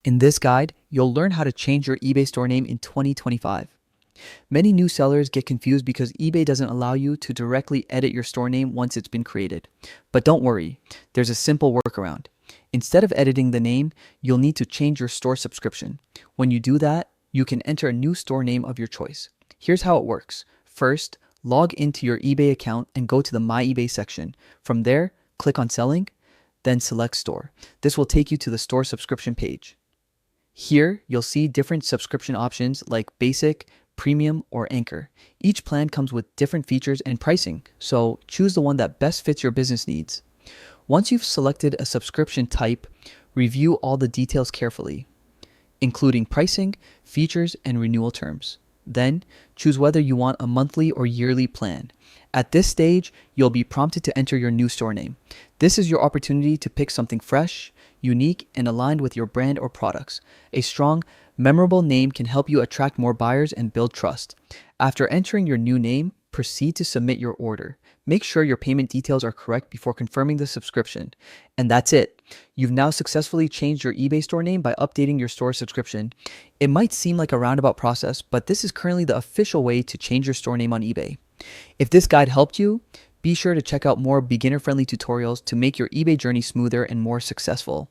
In this guide, you'll learn how to change your eBay store name in 2025. Many new sellers get confused because eBay doesn't allow you to directly edit your store name once it's been created. But don't worry, there's a simple workaround. Instead of editing the name, you'll need to change your store subscription. When you do that, you can enter a new store name of your choice. Here's how it works. First, log into your eBay account and go to the My eBay section. From there, click on Selling, then select Store. This will take you to the store subscription page. Here, you'll see different subscription options like Basic, Premium, or Anchor. Each plan comes with different features and pricing, so choose the one that best fits your business needs. Once you've selected a subscription type, review all the details carefully, including pricing, features, and renewal terms. Then, choose whether you want a monthly or yearly plan. At this stage, you'll be prompted to enter your new store name. This is your opportunity to pick something fresh, unique, and aligned with your brand or products. A strong, memorable name can help you attract more buyers and build trust. After entering your new name, proceed to submit your order. Make sure your payment details are correct before confirming the subscription. And that's it. You've now successfully changed your eBay store name by updating your store subscription. It might seem like a roundabout process, but this is currently the official way to change your store name on eBay. If this guide helped you, be sure to check out more beginner-friendly tutorials to make your eBay journey smoother and more successful.